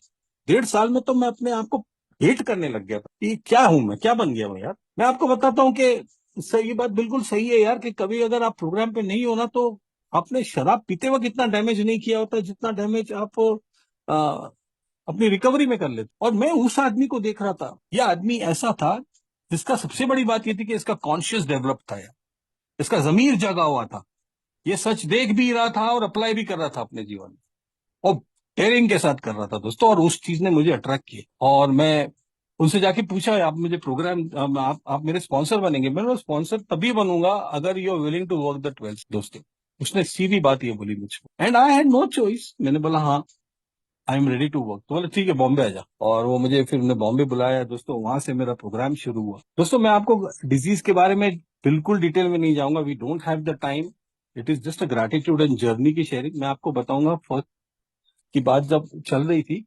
Speaker 1: 1.5 साल में तो मैं अपने आप को हेट करने लग गया था कि क्या हूं मैं, क्या बन गया मैं यार। मैं आपको बताता हूँ कि सही बात बिल्कुल सही है यार, कि कभी अगर आप प्रोग्राम पे नहीं हो ना, तो आपने शराब पीते वक्त इतना डैमेज नहीं किया होता जितना डैमेज आप आ, अपनी रिकवरी में कर लेते। और मैं उस आदमी को देख रहा था, यह आदमी ऐसा था जिसका सबसे बड़ी बात यह थी कि इसका कॉन्शियस डेवलप था यार, इसका जमीर जगा हुआ था, ये सच देख भी रहा था और अप्लाई भी कर रहा था अपने जीवन में, और डेयरिंग के साथ कर रहा था दोस्तों। और उस चीज ने मुझे अट्रैक्ट किया, और मैं उनसे जाके पूछा, आप मुझे प्रोग्राम, आप मेरे स्पॉन्सर बनेंगे? मैंने स्पॉन्सर तभी बनूंगा अगर you are willing to work the 12 दोस्तों। उसने सीधी बात ये बोली मुझको, and I had no choice. मैंने बोला हाँ, I am ready to work. तो बोले ठीक है, बॉम्बे आ जा। और वो मुझे फिर उन्हें बॉम्बे बुलाया दोस्तों, वहां से मेरा प्रोग्राम शुरू हुआ दोस्तों। मैं आपको डिजीज के बारे में बिल्कुल डिटेल में नहीं जाऊंगा, we don't have the time. It is just a gratitude and journey की शेयरिंग। मैं आपको बताऊंगा, फर्स्ट की बात जब चल रही थी,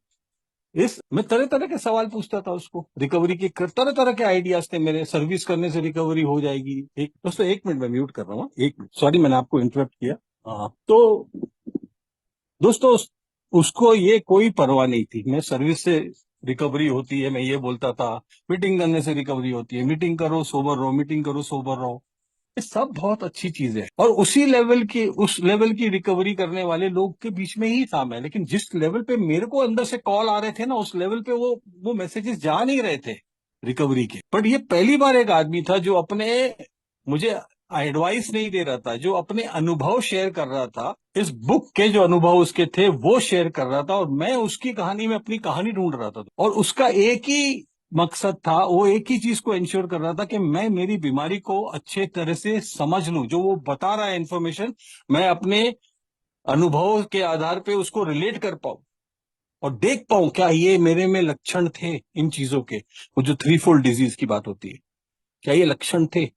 Speaker 1: इस मैं तरह तरह के सवाल पूछता था उसको, रिकवरी के तरह तरह के आइडियाज थे मेरे, सर्विस करने से रिकवरी हो जाएगी। एक दोस्तों, 1 मिनट में म्यूट कर रहा हूँ, 1 मिनट, सॉरी मैंने आपको इंटरप्ट किया। हाँ, तो दोस्तों उसको ये कोई परवाह नहीं थी, मैं सर्विस से रिकवरी होती है, मैं ये बोलता था। मीटिंग करने से रिकवरी होती है, मीटिंग करो सोबर रहो, मीटिंग करो सोबर रहो, ये सब बहुत अच्छी चीज है। और उस लेवल की रिकवरी करने वाले लोग के बीच में ही था मैं। लेकिन जिस लेवल पे मेरे को अंदर से कॉल आ रहे थे ना, उस लेवल पे वो मैसेजेस जा नहीं रहे थे रिकवरी के। बट ये पहली बार एक आदमी था जो अपने, मुझे एडवाइस नहीं दे रहा था, जो अपने अनुभव शेयर कर रहा था, इस बुक के जो अनुभव उसके थे वो शेयर कर रहा था, और मैं उसकी कहानी में अपनी कहानी ढूंढ रहा था। और उसका एक ही मकसद था, वो एक ही चीज को इंश्योर कर रहा था कि मैं मेरी बीमारी को अच्छे तरह से समझ लूं, जो वो बता रहा है इन्फॉर्मेशन, मैं अपने अनुभव के आधार पे उसको रिलेट कर पाऊं, और देख पाऊं क्या ये मेरे में लक्षण थे इन चीजों के। वो जो 3 फोल्ड डिजीज की बात होती है, क्या ये लक्षण थे?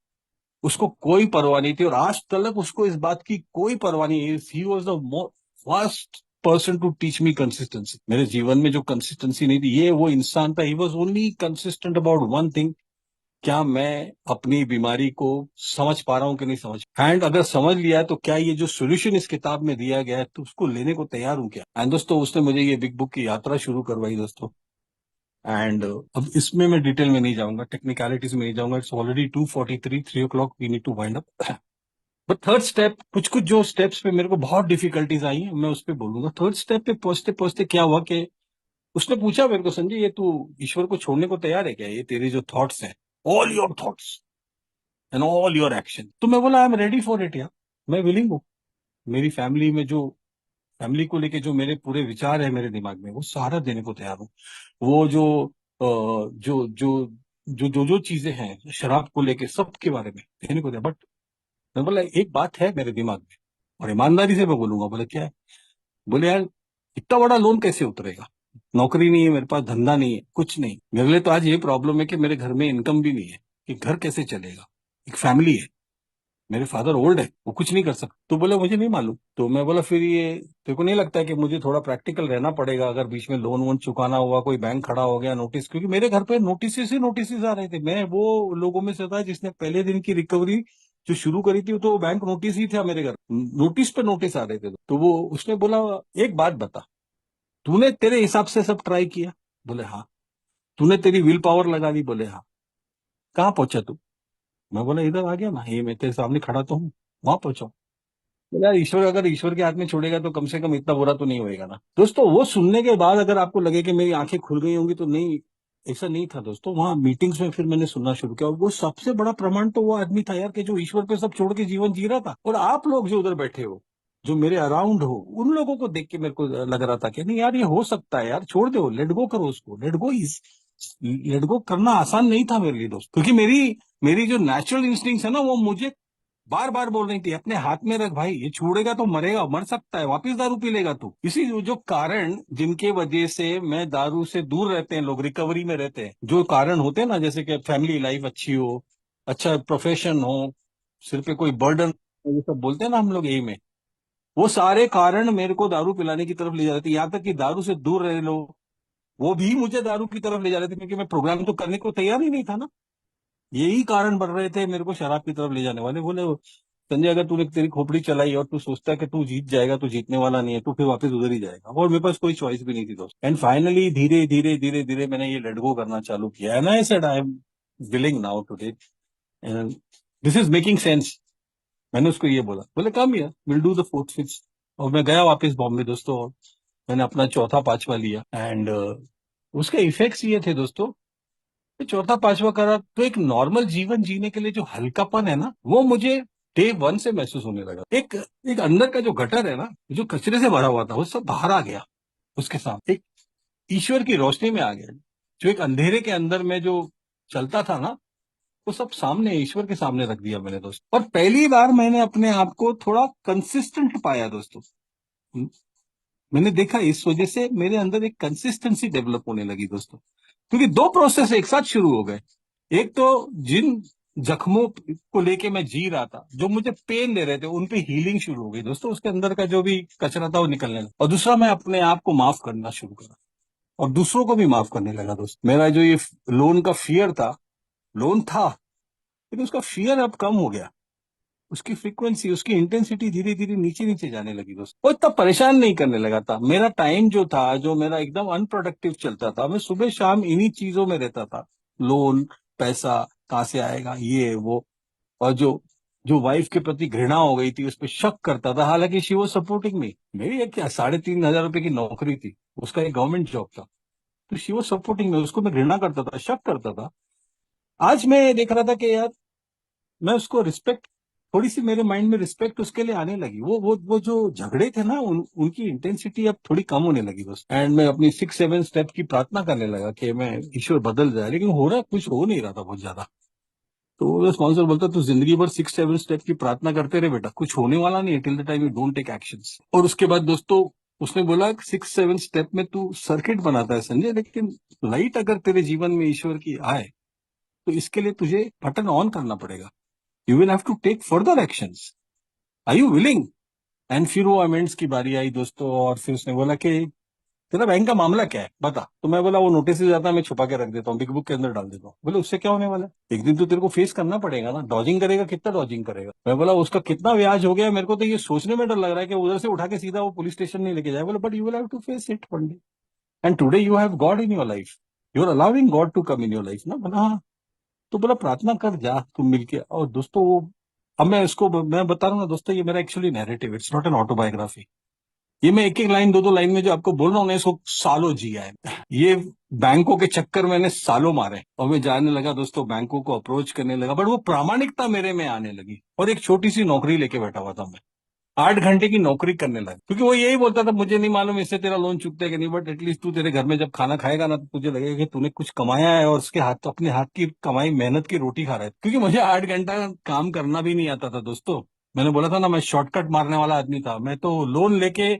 Speaker 1: उसको कोई परवाह नहीं थी, और आज तक उसको इस बात की कोई परवाह नहीं है। He was the first person to teach me consistency. मेरे जीवन में जो कंसिस्टेंसी नहीं थी, ये वो इंसान था। He was only consistent about one thing, क्या मैं अपनी बीमारी को समझ पा रहा हूं कि नहीं समझ। एंड अगर समझ लिया है, तो क्या ये जो सोल्यूशन इस किताब में दिया गया है, तो उसको लेने को तैयार हूं क्या? एंड दोस्तों, उसने मुझे ये बिग बुक की यात्रा शुरू करवाई दोस्तों। एंड अब इसमें मैं डिटेल में नहीं जाऊंगा, टेक्निकलिटीज में नहीं जाऊंगा, it's already 2:43, 3 o'clock, we need to wind up. But third step, कुछ कुछ जो स्टेप्स पे मेरे को बहुत डिफिकल्टीज आई हैं, मैं उस पर बोलूंगा। थर्ड स्टेप पे पहुंचते पहुंचते क्या हुआ कि उसने पूछा मेरे को, संजय ये तू ईश्वर को छोड़ने को तैयार है क्या? ये तेरे जो थॉट्स हैं, all your thoughts and all your action. तो मैं बोला आई एम रेडी फॉर इट यार, मैं विलिंग हूँ। मेरी फैमिली में जो, फैमिली को लेके जो मेरे पूरे विचार है मेरे दिमाग में, वो सारा देने को तैयार हूँ। वो जो चीजें हैं शराब को लेके, सबके बारे में देने को तैयार। बट मैं बोला एक बात है मेरे दिमाग में, और ईमानदारी से मैं बोलूंगा। बोले क्या है? बोले यार, इतना बड़ा लोन कैसे उतरेगा? नौकरी नहीं है मेरे पास, धंधा नहीं है, कुछ नहीं। मेरे लिए तो आज ये प्रॉब्लम है कि मेरे घर में इनकम भी नहीं है, कि घर कैसे चलेगा। एक फैमिली है, मेरे फादर ओल्ड है, वो कुछ नहीं कर सकते। तो बोले मुझे नहीं मालूम। तो मैं बोला फिर ये तेरे को नहीं लगता है कि मुझे थोड़ा प्रैक्टिकल रहना पड़ेगा, अगर बीच में लोन वोन चुकाना हुआ, कोई बैंक खड़ा हो गया, नोटिस, क्योंकि मेरे घर पे नोटिस ही नोटिस आ रहे थे। मैं वो लोगों में से था जिसने पहले दिन की रिकवरी जो शुरू करी थी, तो वो बैंक नोटिस ही था मेरे घर, नोटिस पे नोटिस आ रहे थे। तो वो उसने बोला एक बात बता, तूने तेरे हिसाब से सब ट्राई किया? बोले हाँ। तूने तेरी विल पावर लगा दी। बोले हाँ। कहाँ पहुंचा तू? मैं बोला इधर आ गया ना, ये मैं तेरे सामने खड़ा तो हूँ, वहां पहुंचा। बोला यार, ईश्वर अगर ईश्वर के हाथ में छोड़ेगा तो कम से कम इतना बुरा तो नहीं होएगा ना। दोस्तों वो सुनने के बाद अगर आपको लगे कि मेरी आंखें खुल गई होंगी, तो नहीं, ऐसा नहीं था दोस्तों। वहां मीटिंग्स में फिर मैंने सुनना शुरू किया, और वो सबसे बड़ा प्रमाण तो वो आदमी था यार, कि जो ईश्वर पे सब छोड़ के जीवन जी रहा था। और आप लोग जो उधर बैठे हो, जो मेरे अराउंड हो, उन लोगों को देख के मेरे को लग रहा था कि नहीं यार, ये हो सकता है यार, छोड़ दो, लेट गो करो उसको, लेट गो करना आसान नहीं था मेरे लिए दोस्त, क्योंकि मेरी मेरी जो नेचुरल इंस्टिंक्ट है ना, वो मुझे बार बार बोल रही थी अपने हाथ में रख भाई, ये छोड़ेगा तो मरेगा, मर सकता है, वापिस दारू पी लेगा तू। इसी जो कारण जिनके वजह से मैं दारू से दूर रहते हैं लोग, रिकवरी में रहते हैं, जो कारण होते हैं ना, जैसे कि फैमिली लाइफ अच्छी हो, अच्छा प्रोफेशन हो, सिर पे कोई बर्डन, ये सब बोलते हैं ना हम लोग यही में, वो सारे कारण मेरे को दारू पिलाने की तरफ ले जा रहे थे। यहाँ तक कि दारू से दूर रहे लोग, वो भी मुझे दारू की तरफ ले जा रहे थे, क्योंकि मैं प्रोग्राम तो करने को तैयार ही नहीं था ना। यही कारण बन रहे थे मेरे को शराब की तरफ ले जाने वाले। बोले संजय, अगर तूने तेरी खोपड़ी चलाई और तू सोचता है कि तू जीत जाएगा, तू जीतने वाला नहीं है, तू फिर वापस उधर ही जाएगा। और मेरे पास कोई चॉइस भी नहीं थी दोस्त। एंड फाइनली धीरे धीरे धीरे धीरे मैंने ये लेट गो करना चालू किया, and I said I am willing now today, and this is making sense. मैंने उसको ये बोला, बोले come here, will do the fourth fifth. और मैं गया वापस बॉम्बे दोस्तों, और मैंने अपना चौथा पांचवा लिया। एंड उसके इफेक्ट्स ये थे दोस्तों, ये चौथा पांचवा करा तो एक नॉर्मल जीवन जीने के लिए जो हल्कापन है ना, वो मुझे डे वन से महसूस होने लगा। एक एक अंदर का जो गटर है ना, जो कचरे से भरा हुआ था, वो सब बाहर आ गया। उसके साथ एक ईश्वर की रोशनी में आ गया। जो एक अंधेरे के अंदर में जो चलता था ना, वो सब सामने, ईश्वर के सामने रख दिया मैंने दोस्त। और पहली बार मैंने अपने आप को थोड़ा कंसिस्टेंट पाया दोस्तों। मैंने देखा इस वजह से मेरे अंदर एक कंसिस्टेंसी डेवलप होने लगी दोस्तों, क्योंकि दो प्रोसेस एक साथ शुरू हो गए। एक तो जिन जख्मों को लेके मैं जी रहा था, जो मुझे पेन दे रहे थे, उन पे हीलिंग शुरू हो गई दोस्तों, उसके अंदर का जो भी कचरा था वो निकलने लगा। और दूसरा, मैं अपने आप को माफ करना शुरू करा, और दूसरों को भी माफ करने लगा दोस्त। मेरा जो ये लोन का फियर था, लोन था, लेकिन उसका फियर अब कम हो गया। उसकी फ्रीक्वेंसी, उसकी इंटेंसिटी धीरे धीरे नीचे नीचे जाने लगी दोस्त। वो इतना परेशान नहीं करने लगा था। मेरा टाइम जो था, जो मेरा एकदम अनप्रोडक्टिव चलता था, मैं सुबह शाम इन्हीं चीजों में रहता था। लोन, पैसा कहाँ से आएगा, ये वो। और जो जो वाइफ के प्रति घृणा हो गई थी, उस पर शक करता था, हालांकि शी वॉज सपोर्टिंग मी। मेरी एक क्या 3,500 रुपए की नौकरी थी, उसका एक गवर्नमेंट जॉब था, तो शी वॉज सपोर्टिंग मी। उसको मैं घृणा करता था, शक करता था। आज मैं देख रहा था कि यार, मैं उसको रिस्पेक्ट, थोड़ी सी मेरे माइंड में रिस्पेक्ट उसके लिए आने लगी। वो जो झगड़े थे ना, उनकी इंटेंसिटी अब थोड़ी कम होने लगी बस। एंड मैं अपनी 6-7 स्टेप की प्रार्थना करने लगा कि मैं ईश्वर बदल जाए, लेकिन हो रहा कुछ हो नहीं रहा था बहुत ज्यादा। तो वो स्पॉन्सर बोलता, तू जिंदगी भर 6-7 स्टेप की प्रार्थना करते रहे बेटा, कुछ होने वाला नहीं है till the time you don't take actions. और उसके बाद दोस्तों, उसने बोला 6-7 स्टेप में तू सर्किट बनाता है संजय, लेकिन लाइट अगर तेरे जीवन में ईश्वर की आए, तो इसके लिए तुझे बटन ऑन करना पड़ेगा। You will have to take further actions, are you willing? And फिर वो अमेंड्स की बारी आई दोस्तों, और फिर उसने बोला कि तेरा बैंक का मामला क्या है बता। तो मैं बोला, वो नोटिस जाता है, मैं छुपा के रख देता हूँ, बिग बुक के अंदर डाल देता हूँ। बोले उससे क्या होने वाला है, एक दिन तो तेरे को फेस करना पड़ेगा ना। डॉजिंग करेगा, कितना डॉजिंग करेगा? मैं बोला उसका कितना ब्याज हो गया, मेरे को तो ये सोचने में डर लग रहा है कि उधर से उठा के सीधा वो पुलिस स्टेशन नहीं लेके जाए। बोला but you will have to face it one day, and today you have God in your life, you are allowing God to come in your life ना। बोला हाँ। तो बोला प्रार्थना कर जा तुम मिलके। और दोस्तों वो, अब मैं इसको मैं बता रहा हूँ ना दोस्तों, ये मेरा actually narrative, it's not an autobiography. ये मैं एक एक लाइन, दो दो लाइन में जो आपको बोल रहा हूँ ना, इसको सालों जिया है। ये बैंकों के चक्कर मैंने सालों मारे, और मैं जाने लगा दोस्तों, बैंकों को अप्रोच करने लगा, बट वो प्रामाणिकता मेरे में आने लगी। और एक छोटी सी नौकरी लेके बैठा हुआ था मैं, 8 घंटे की नौकरी करने लगा, क्योंकि वो यही बोलता था, मुझे नहीं मालूम इससे तेरा लोन चुकता है कि नहीं, बट एटलीस्ट तू तेरे घर में जब खाना खाएगा ना, तो तुझे लगेगा कि तूने कुछ कमाया है, और उसके हाथ, तो अपने हाथ की कमाई, मेहनत की रोटी खा रहा है। क्योंकि मुझे 8 घंटा काम करना भी नहीं आता था दोस्तों। मैंने बोला था ना, मैं शॉर्टकट मारने वाला आदमी था। मैं तो लोन लेके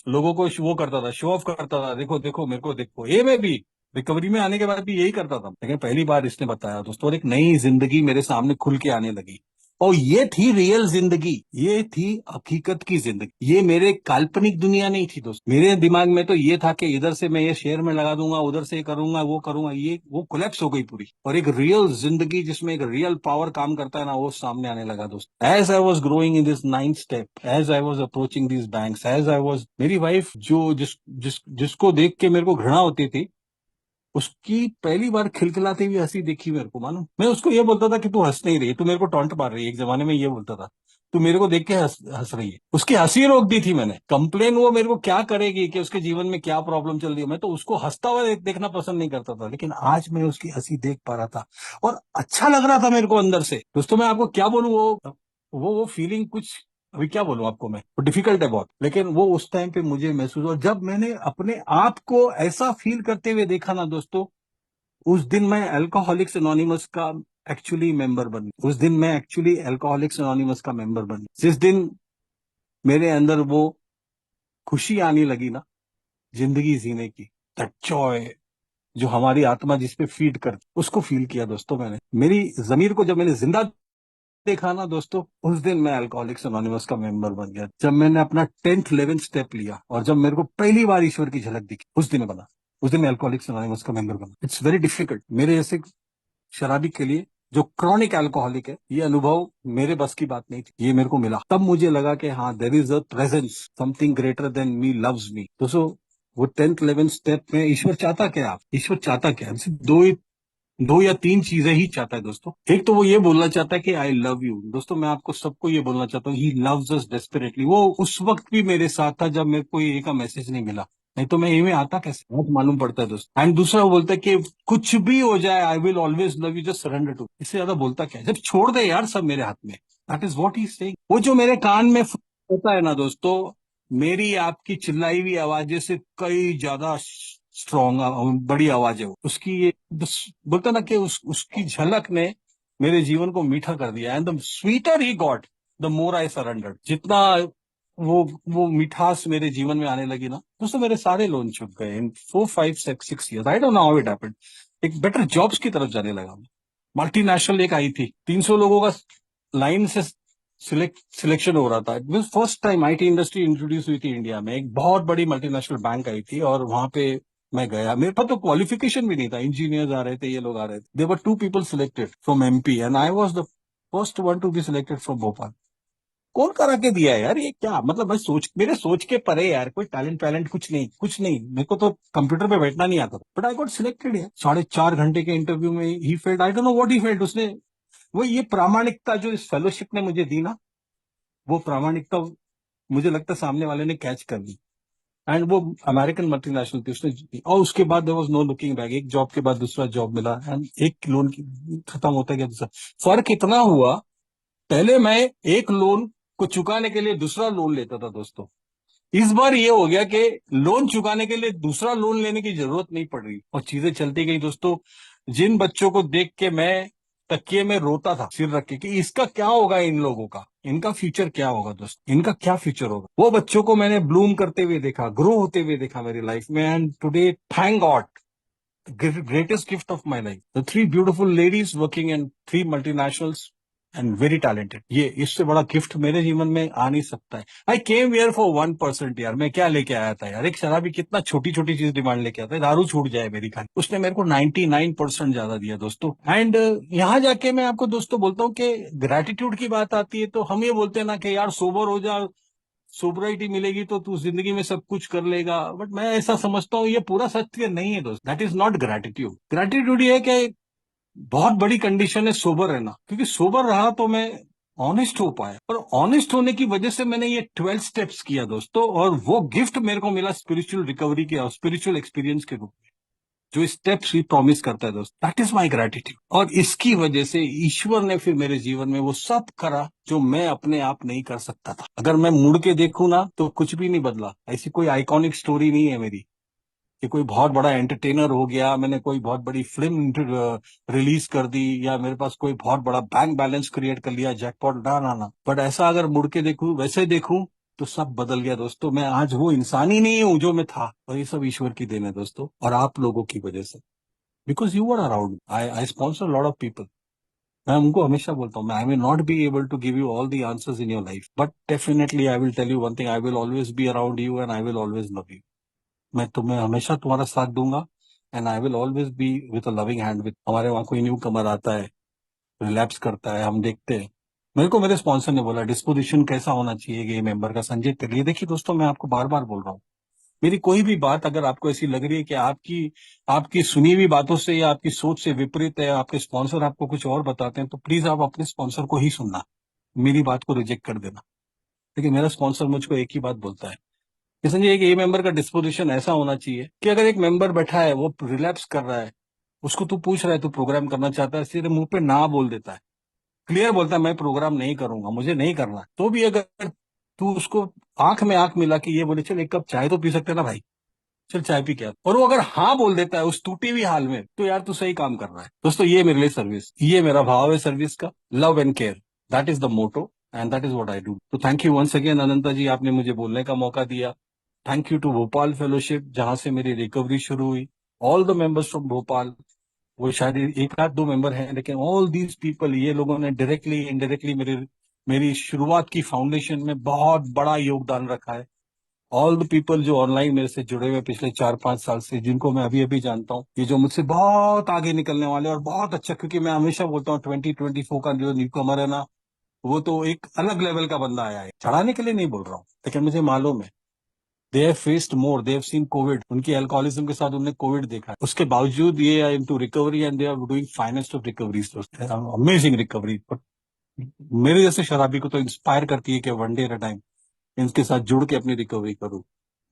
Speaker 1: लोगों को वो करता था, शो ऑफ करता था, देखो देखो मेरे को देखो। ये मैं भी रिकवरी में आने के बाद भी यही करता था, लेकिन पहली बार इसने बताया दोस्तों, और एक नई जिंदगी मेरे सामने खुल के आने लगी। और ये थी रियल जिंदगी, ये थी हकीकत की जिंदगी, ये मेरे काल्पनिक दुनिया नहीं थी दोस्त। मेरे दिमाग में तो ये था कि इधर से मैं ये शेयर में लगा दूंगा, उधर से करूंगा, वो करूंगा, ये वो कोलैप्स हो गई पूरी। और एक रियल जिंदगी जिसमें एक रियल पावर काम करता है ना, वो सामने आने लगा दोस्त। As I was growing in this 9th step, as I was approaching this banks, as I was, मेरी वाइफ जो जिसको देख के मेरे को घृणा होती थी, उसकी पहली बार खिलखिलाती हुई हंसी देखी मेरे को, मालूम, मैं उसको ये बोलता था कि तू हंस नहीं रही है, तू मेरे को टॉन्ट मार रही है, एक जमाने में ये बोलता था, तू मेरे को देख के हंस हंस रही है। उसकी हंसी रोक दी थी मैंने। कंप्लेन वो मेरे को क्या करेगी कि उसके जीवन में क्या प्रॉब्लम चल रही है, मैं तो उसको हंसता हुआ देखना पसंद नहीं करता था, लेकिन आज मैं उसकी हंसी देख पा रहा था और अच्छा लग रहा था मेरे को अंदर से। दोस्तों मैं आपको क्या बोलूं, वो फीलिंग कुछ, अभी क्या बोलूं आपको मैं, वो डिफिकल्ट है बहुत, लेकिन वो उस टाइम पे मुझे महसूस हुआ जब मैंने अपने आप को ऐसा फील करते हुए देखा ना दोस्तों। उस दिन मैं अल्कोहलिक्स एनोनिमस का एक्चुअली मेंबर बन गया। उस दिन मैं एक्चुअली अल्कोहलिक्स एनोनिमस का मेंबर बन गया। जिस दिन मेरे अंदर वो खुशी आने लगी ना, जिंदगी जीने की, दैट जॉय जो हमारी आत्मा जिस पे फीड करती, उसको फील किया दोस्तों मैंने। मेरी जमीर को जब मैंने जिंदा देखा ना दोस्तों, उस दिन मैं अल्कोहलिक्स एनोनिमस का मेंबर बन गया। जब मैंने अपना 10th 11th स्टेप लिया और जब मेरे को पहली बार ईश्वर की झलक दिखी, उस दिन मैं बना, उस दिन मैं अल्कोहलिक्स एनोनिमस का मेंबर बना। इट्स वेरी डिफिकल्ट मेरे जैसे शराबी के लिए, जो क्रॉनिक अल्कोहलिक है, ये अनुभव मेरे बस की बात नहीं थी। ये मेरे को मिला, तब मुझे लगा कि हाँ, there is a presence, something greater than me loves me. दोस्तों वो 10th 11th स्टेप में ईश्वर चाहता क्या? आप, ईश्वर चाहता क्या? हमसे दो या तीन चीजें ही चाहता है दोस्तों। एक तो वो ये बोलना चाहता है कि आई लव यू। दोस्तों मैं आपको सबको ये बोलना चाहता हूँ, ही लव्स अस डेस्परेटली। वो उस वक्त भी मेरे साथ था जब मेरे को ये का मैसेज नहीं मिला, नहीं तो मैं ये में आता कैसे, बहुत मालूम पड़ता है दोस्त। एंड दूसरा वो बोलता है कि कुछ भी हो जाए, I will always love you, just surrender to. इससे ज्यादा बोलता क्या है? जब छोड़ दे यार सब मेरे हाथ में। That is what he saying. वो जो मेरे कान में होता है ना दोस्तों, मेरी आपकी चिल्लाई हुई आवाजें से कई ज्यादा स्ट्रॉन्ग, बड़ी आवाज है वो उसकी। ये बोलता ना कि उसकी झलक ने मेरे जीवन को मीठा कर दिया। And the sweeter he got, the more I surrendered. जितना वो वो मिठास मेरे जीवन में आने लगी ना दोस्तों, मेरे सारे लोन चुक गए इन 4 5 6 6 years. I don't know how it happened. एक बेटर जॉब्स की तरफ जाने लगा। मल्टीनेशनल एक आई थी, 300 लोगों का लाइन से सिलेक्शन हो रहा था। It was first time IT industry introduce हुई थी इंडिया में। एक बहुत बड़ी मल्टीनेशनल बैंक आई थी और वहां पे मैं गया। मेरे पास तो क्वालिफिकेशन भी नहीं था, इंजीनियर्स आ रहे थे, ये लोग आ रहे थे। There were 2 people selected from MP and I was the first one to be selected from Bhopal. कौन करा के दिया है यार? ये क्या मतलब, मैं मेरे सोच के परे यार। कोई टैलेंट वैलेंट कुछ नहीं, कुछ नहीं। मेरे को तो कंप्यूटर पे बैठना नहीं आता था, बट आई गॉट सिलेक्टेड है। 4.5 घंटे के इंटरव्यू में ही failed, I don't know what he failed. उसने वो ये प्रामाणिकता जो इस फेलोशिप ने मुझे दी ना, वो प्रामाणिकता मुझे लगता है सामने वाले ने कैच कर ली। एंड वो अमेरिकन मल्टीनेशनल थी, उसने जीती। और उसके बाद there was no looking back. एक जॉब के बाद दूसरा जॉब मिला एंड एक लोन की खत्म होता गया दूसरा। फर्क इतना हुआ, पहले मैं एक लोन को चुकाने के लिए दूसरा लोन लेता था दोस्तों। इस बार ये हो गया कि लोन चुकाने के लिए दूसरा लोन लेने की जरूरत नहीं पड़ रही और चीजें चलती गई दोस्तों। जिन बच्चों को देख के मैं तकिए में रोता था सिर रख के कि इसका क्या होगा, इन लोगों का, इनका फ्यूचर क्या होगा दोस्त, इनका क्या फ्यूचर होगा, वो बच्चों को मैंने ब्लूम करते हुए देखा, ग्रो होते हुए देखा मेरी लाइफ में। And today thank God, greatest gift of my life, the three beautiful ladies working in 3 multinationals and very talented। ये इससे बड़ा गिफ्ट मेरे जीवन में आ नहीं सकता है। आई केम हियर फॉर 1%। यार मैं क्या लेके आया था यार? एक शराबी कितना छोटी छोटी चीज डिमांड लेके आता है, दारू छूट जाए मेरी खाली, उसने मेरे को 99% ज्यादा दिया दोस्तों। एंड यहाँ जाके मैं आपको दोस्तों बोलता हूँ कि ग्रेटिट्यूड की बात आती है तो हम ये बोलते हैं ना कि यार सोबर हो जा, सोब्राइटी मिलेगी तो तू जिंदगी में सब कुछ कर लेगा। बट मैं ऐसा समझता हूँ ये पूरा सत्य नहीं है दोस्त। That is not gratitude. Gratitude ये है कि बहुत बड़ी कंडीशन है सोबर रहना, क्योंकि सोबर रहा तो मैं ऑनेस्ट हो पाया, और ऑनेस्ट होने की वजह से मैंने ये 12 स्टेप्स किया दोस्तों, और वो गिफ्ट मेरे को मिला स्पिरिचुअल रिकवरी के और स्पिरिचुअल एक्सपीरियंस के रूप में, जो स्टेप्स ही प्रॉमिस करता है दोस्त। That is my gratitude. और इसकी वजह से ईश्वर ने फिर मेरे जीवन में वो सब करा जो मैं अपने आप नहीं कर सकता था। अगर मैं मुड़ के देखूं ना तो कुछ भी नहीं बदला। ऐसी कोई आइकॉनिक स्टोरी नहीं है मेरी कि कोई बहुत बड़ा एंटरटेनर हो गया, मैंने कोई बहुत बड़ी फिल्म रिलीज कर दी, या मेरे पास कोई बहुत बड़ा बैंक बैलेंस क्रिएट कर लिया, जैकपॉट, ना ना ना। बट ऐसा अगर मुड़ के देखूं, वैसे देखूं, तो सब बदल गया दोस्तों। मैं आज वो इंसान ही नहीं हूं जो मैं था, और ये सब ईश्वर की देन है दोस्तों, और आप लोगों की वजह से। Because you are around, I sponsor lot of people. मैं उनको हमेशा बोलता हूँ, मैं I will not be able to give you all the answers in your life, but definitely I will tell you one thing, I will always be around you and I will always love you. मैं तुम्हें हमेशा तुम्हारा साथ दूंगा and I will always be with a loving hand. With हमारे वहाँ कोई new कमर आता है, रिलैप्स करता है, हम देखते हैं। मेरे को मेरे स्पॉन्सर ने बोला डिस्पोजिशन कैसा होना चाहिए ये मेंबर का, संजय तेलिए। देखिए दोस्तों, मैं आपको बार बार बोल रहा हूँ, मेरी कोई भी बात अगर आपको ऐसी लग रही है कि आपकी आपकी सुनी हुई बातों से या आपकी सोच से विपरीत है, आपके स्पॉन्सर आपको कुछ और बताते हैं, तो प्लीज आप अपने स्पॉन्सर को ही सुनना, मेरी बात को रिजेक्ट कर देना। लेकिन मेरा स्पॉन्सर मुझको एक ही बात बोलता है, किशन जी, एक ए मेंबर का डिस्पोजिशन ऐसा होना चाहिए कि अगर एक मेंबर बैठा है, वो रिलैप्स कर रहा है, उसको तू पूछ रहा है तू प्रोग्राम करना चाहता है, सीधे मुंह पे ना बोल देता है, क्लियर बोलता है मैं प्रोग्राम नहीं करूंगा, मुझे नहीं करना, तो भी अगर तू उसको आंख में आंख मिला के ये बोले चल एक कप चाय तो पी सकते हैं ना भाई, चल चाय पी के आ, और वो अगर हाँ बोल देता है उस टूटी हुई हाल में, तो यार तू सही काम कर रहा है। दोस्तों, ये मेरे लिए सर्विस, ये मेरा भाव है सर्विस का, love and care, that is the motto and that is what I do. तो thank you once again Ananta ji, आपने मुझे बोलने का मौका दिया। Thank you to Bhopal fellowship, जहां से मेरी रिकवरी शुरू हुई, all the members from Bhopal, वो शायद एक आध दो मेंबर हैं, लेकिन ऑल दीज पीपल, ये लोगों ने डायरेक्टली इनडायरेक्टली मेरी मेरी शुरुआत की फाउंडेशन में बहुत बड़ा योगदान रखा है। ऑल द पीपल जो ऑनलाइन मेरे से जुड़े हुए पिछले 4-5 साल से, जिनको मैं अभी अभी जानता हूँ, ये जो मुझसे बहुत आगे निकलने वाले और बहुत अच्छा, क्योंकि मैं हमेशा बोलता हूँ 2024 का जो न्यू कमर है ना, वो तो एक अलग लेवल का बंदा आया है, चढ़ाने के लिए नहीं बोल रहा हूँ, लेकिन मुझे मालूम है they have faced more, they have seen Covid, उनकी अल्कोहलिज्म के साथ उन्होंने कोविड देखा है, उसके बावजूद ये are into recovery and they are doing finest of recoveries, amazing recovery. But मेरे जैसे शराबी को तो इंस्पायर करती है कि one day at a time इनके साथ जुड़ के अपनी रिकवरी करूं।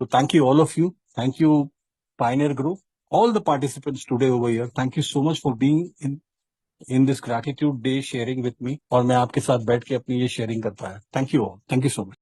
Speaker 1: तो thank you all of you, thank you pioneer group, all the participants today over here, thank you so much for being in this gratitude day sharing with me, और मैं आपके साथ बैठ के अपनी ये शेयरिंग कर पाया। Thank you all, thank you so much.